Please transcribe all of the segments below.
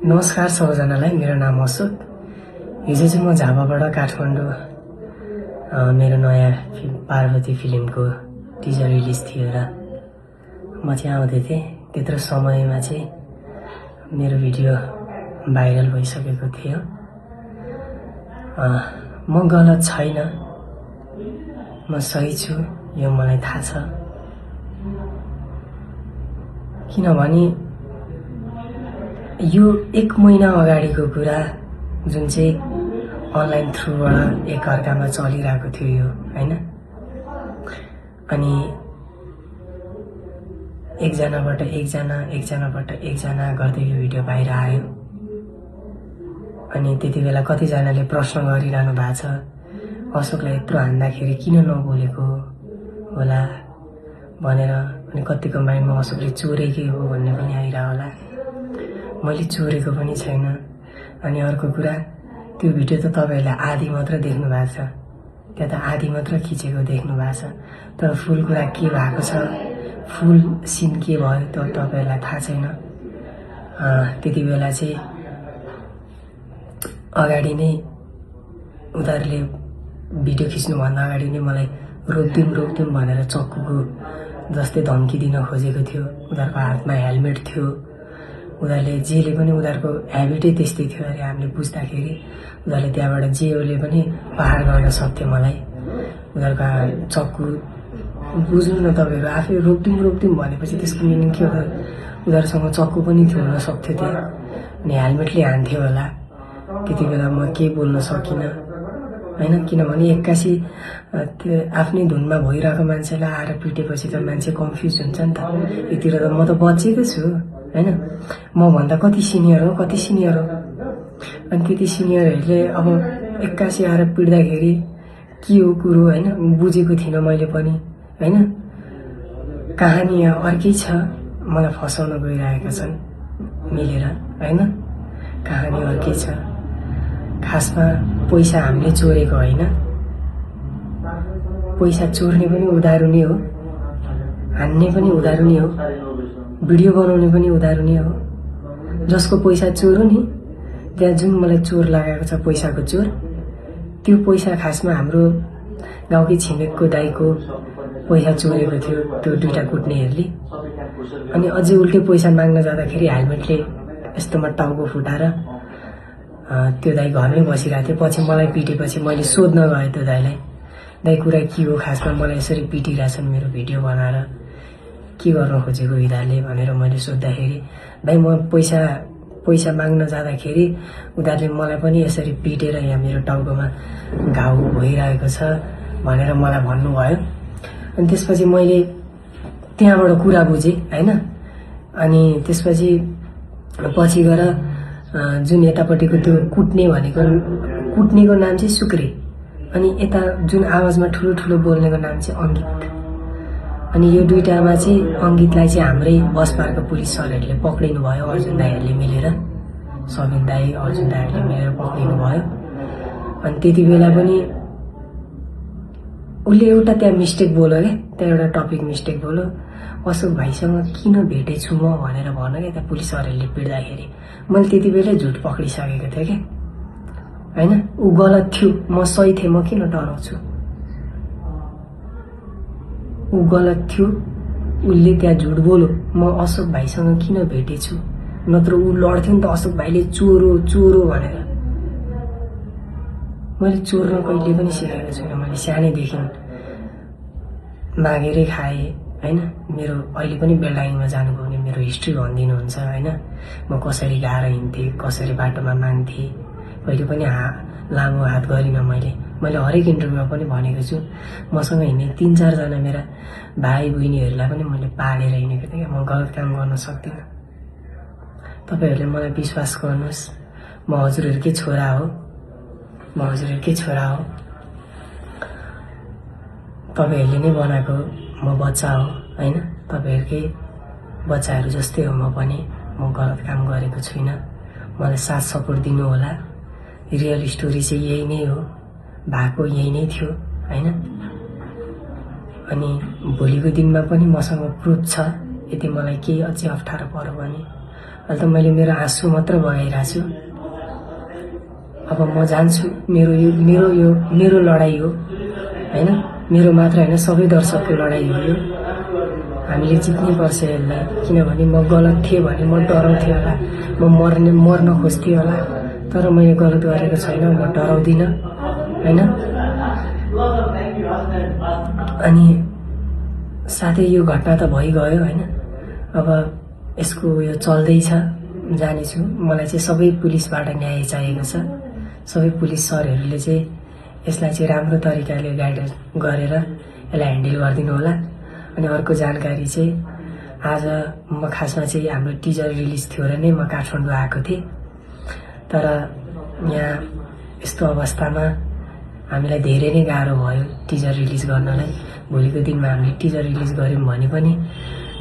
नमस्कार सबैजनालाई, मेरो नाम अशोक। हिजो चाहिँ म झापाबाट काठमाडौँ मेरो नयाँ पार्वती फिल्मको टिजर रिलिज थियो र म चाहिँ आउँदै थिएँ। त्यत्रो समयमा चाहिँ मेरो भिडियो भाइरल भइसकेको थियो। म गलत छैन, म सही छु, यो मलाई थाहा छ। किनभने यो 1 महिना अगाडिको कुरा जुन चाहिँ अनलाइन थ्रुबाट एकअर्कामा चलिरहेको थियो यो, हैन? अनि एकजनाबाट एकजना गर्दै यो भिडियो बाहिर आयो। अनि त्यति बेला कतिजनाले प्रश्न गरिरहनु भएको छ, अशोकलाई यत्रो हान्दाखेरि किन नबोलेको होला भनेर। अनि कतिको माइन्डमा अशोकले चोरेकै हो भन्ने पनि आइरह होला। मैले चोरेको पनि छैन। अनि अर्को कुरा, त्यो भिडियो त तपाईहरुले आधी मात्र देख्नु भएको छ, त्यहाँ त आधी मात्र खिचेको देख्नु भएको छ। तर फुल कुरा के भएको छ, फुल सिन के भयो त तपाईहरुलाई थाहा छैन। त्यति बेला चाहिँ अगाडि नै उनीहरूले भिडियो खिच्नुभन्दा अगाडि नै मलाई रोक्दिउँ भनेर चक्कुको जस्तै धम्की दिन खोजेको थियो। उनीहरूको हातमा हेलमेट थियो। उनीहरूले जेले पनि उनीहरूको ह्याबिटै त्यस्तै थियो अरे। हामीले बुझ्दाखेरि उनीहरूले त्यहाँबाट जेले पनि पहाड गर्न सक्थ्यो मलाई। उनीहरूको चक्कु बुझ्नु न तपाईहरु, आफै रोक्दिउँ भनेपछि त्यसको मिनिङ के हो? उनीहरूसँग चक्कु पनि थियो हुन सक्थ्यो त्यहाँ। अनि हेलमेटले हान्थ्यो होला। त्यति बेला म केही बोल्न सकिनँ, हैन? किनभने एक्कासी त्यो आफ्नै धुनमा भइरहेको मान्छेलाई आएर पिटेपछि त मान्छे कन्फ्युज हुन्छ नि त। यतिर त म त बचेकै छु, हैन? म भन्दा कति सिनियर हो। अनि त्यति सिनियरहरूले अब एक्कासी आएर पिट्दाखेरि के हो कुरो, हैन? बुझेको थिइनँ मैले पनि, हैन? कहानी यहाँ अर्कै छ, मलाई फसाउन गइरहेका छन् मिलेर, हैन? कहानी अर्कै छ। खासमा पैसा हामीले चोरेको होइन। पैसा चोर्ने पनि उधारो नै हो, हान्ने पनि उधारो नै हो, भिडियो बनाउने पनि उधारो नै हो। जसको पैसा चोर हो नि, त्यहाँ जुन मलाई चोर लागेको छ, पैसाको चोर, त्यो पैसा खासमा हाम्रो गाउँकै छिमेकको दाइको पैसा चोरेको थियो त्यो दुईटा कुट्नेहरूले। अनि अझै उल्टै पैसा माग्न जाँदाखेरि हेलमेटले यस्तोमा टाउको फुटाएर त्यो दाइ घरमै बसिरहेको थियो। पछि मलाई पिटेपछि मैले सोध्न गएँ त्यो दाइलाई, दाइ कुरा के हो, खासमा मलाई यसरी पिटिरहेछन् मेरो भिडियो बनाएर, के गर्न खोजेको यिनीहरूले भनेर मैले सोद्धाखेरि, दाइ म पैसा माग्न जाँदाखेरि उनीहरूले मलाई पनि यसरी पिटेर यहाँ मेरो टाउकोमा घाउ भइरहेको छ भनेर मलाई भन्नुभयो। अनि त्यसपछि मैले त्यहाँबाट कुरा बुझेँ, हैन? अनि त्यसपछि पछि गएर जुन यतापट्टिको त्यो कुट्नेको नाम चाहिँ सुक्रे, अनि यता जुन आवाजमा ठुलो बोल्नेको नाम चाहिँ अङ्गित। अनि यो दुईटामा चाहिँ अङ्गितलाई चाहिँ हाम्रै बसपार्कको पुलिस सरहरूले पक्रिनु भयो, अर्जुन दाइहरूले मिलेर, सबिन दाइ अर्जुन दाइहरूले मिलेर पक्रिनु भयो। अनि त्यति बेला पनि उसले एउटा त्यहाँ मिस्टेक बोल्यो क्या, त्यहाँ एउटा टपिक मिस्टेक बोल्यो, अशोक भाइसँग किन भेटेछु म भनेर भन्यो क्या त्यहाँ पुलिसहरूले पिट्दाखेरि। मैले त्यति बेलै झुट पक्रिसकेको थिएँ क्या, हैन? ऊ गलत थियो, म सही थिएँ, म किन डराउँछु? ऊ गलत थियो, उसले त्यहाँ झुट बोल्यो, म अशोक भाइसँग किन भेटेछु, नत्र ऊ लड्थ्यो नि त अशोक भाइले चोरो भनेर। मैले चोर्न कहिले पनि सिकेको छुइनँ। मैले सानैदेखि मागेरै खाएँ, हैन? मेरो अहिले पनि बेलडाइङमा जानुभयो भने मेरो हिस्ट्री भनिदिनुहुन्छ, हैन? म कसरी गाएर हिँड्थेँ, कसरी बाटोमा माग्थेँ, कहिले पनि लामो हात गरिनँ मैले हरेक इन्टरभ्यूमा पनि भनेको छु। मसँग हिँड्ने 3-4 जना मेरा भाइ बहिनीहरूलाई पनि मैले पालेर हिँडेको थिएँ। म गलत काम गर्न सक्दिनँ। तपाईहरूले मलाई विश्वास गर्नुहोस्, म हजुरहरूकै छोरा हो, तपाईहरूले नै बनाएको म बच्चा हो, हैन? तपाईहरूकै बच्चाहरू जस्तै हो म पनि। म गलत काम गरेको छुइनँ। मलाई साथ सपोर्ट दिनु होला। रियल स्टोरी चाहिँ यही नै हो, भएको यही नै थियो, हैन? अनि भोलिको दिनमा पनि मसँग प्रुफ छ। यदि मलाई केही अझै अप्ठ्यारो पर्यो भने अहिले त मैले मेरो आँसु मात्र बगाइरहेको छु। अब म जान्छु, मेरो लडाई हो हैन, मेरो मात्र हैन, सबै दर्शकको लडाई हो यो। हामीले जित्नै पर्छ यसलाई, किनभने म गलत थिएँ भने म डराउँथेँ होला, म मर्न खोज्थेँ होला, तर मैले गलत गरेको छैन, म डराउँदिनँ हैन। अनि साथै यो घटना त भइगयो हैन, अब यसको यो चल्दैछ, जानेछु। मलाई चाहिँ सबै पुलिसबाट न्याय चाहिएको छ। सबै पुलिस सरहरूले चाहिँ यसलाई चाहिँ राम्रो तरिकाले गाइड गरेर यसलाई ह्यान्डल गरिदिनु होला। अनि अर्को जानकारी चाहिँ आज म खासमा चाहिँ हाम्रो टिजर रिलिज थियो र नै म काठमाडौँ आएको थिएँ, तर यहाँ यस्तो अवस्थामा हामीलाई धेरै नै गाह्रो भयो टिजर रिलिज गर्नलाई। भोलिको दिनमा हामीले टिजर रिलिज गऱ्यौँ भने पनि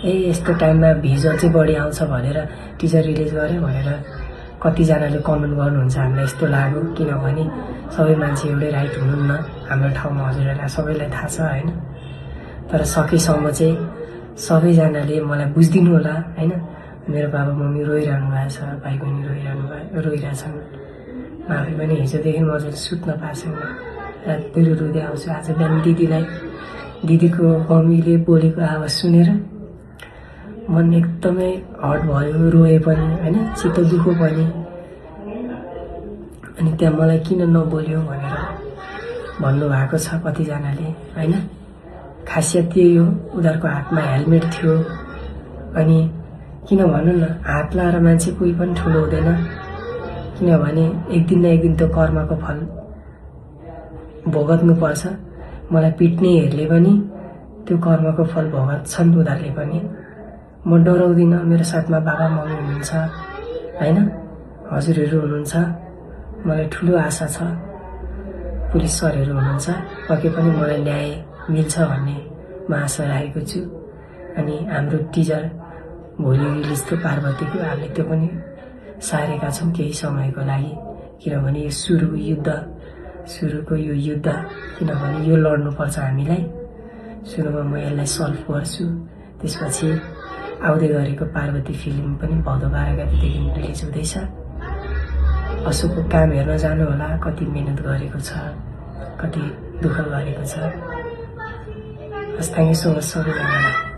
यस्तो टाइममा भिज अझै बढी आउँछ भनेर टिजर रिलिज गऱ्यो भनेर कतिजनाले कमेन्ट गर्नुहुन्छ, हामीलाई यस्तो लाग्यो। किनभने सबै मान्छे एउटै राइट हुनुहुन्न हाम्रो ठाउँमा, हजुरहरूलाई सबैलाई थाहा छ हैन। तर सकेसम्म चाहिँ सबैजनाले मलाई बुझिदिनु होला हैन। मेरो बाबा मम्मी रोइरहनु भएको छ, भाइ बहिनी रोइरहेछन्। आफै पनि हिजोदेखि मजाले सुत्न पाएको छैन, रातभरि रुँदै आउँछु। आज बिहान दिदीको मम्मीले बोलेको आवाज सुनेर मन एकदमै हट भयो, रोए पनि हैन, चित्त दुःख पनि। अनि त्यहाँ मलाई किन नबोल्यो भनेर भन्नुभएको छ कतिजनाले हैन। खासियत त्यही हो, उनीहरूको हातमा हेलमेट थियो। अनि किन भनौँ न, हात लाएर मान्छे कोही पनि ठुलो हुँदैन, किनभने एक दिन न एक दिन त्यो कर्मको फल भोगत्नु पर्छ। मलाई पिट्नेहरूले पनि त्यो कर्मको फल भोग्छन् उनीहरूले पनि। म डराउँदिनँ, मेरो साथमा बाबा मम्मी हुनुहुन्छ हैन, हजुरहरू हुनुहुन्छ, मलाई ठुलो आशा छ, पुलिस सरहरू हुनुहुन्छ, पक्कै पनि मलाई न्याय मिल्छ भन्ने म आशा राखेको छु। अनि हाम्रो टिजर भोलि रिलिज थियो पार्वतीको, हामीले त्यो पनि सारेका छौँ केही समयको लागि, किनभने यो सुरुको यो युद्ध, किनभने यो लड्नुपर्छ हामीलाई। सुरुमा म यसलाई सल्भ गर्छु, त्यसपछि आउँदै गरेको पार्वती फिल्म पनि भदौ 12 गतेदेखि रिलिज हुँदैछ। असोको काम हेर्न जानु होला, कति मेहनत गरेको छ, कति दुःख गरेको छ। हस्, थ्याङ्क यू सो मच सबैजनालाई।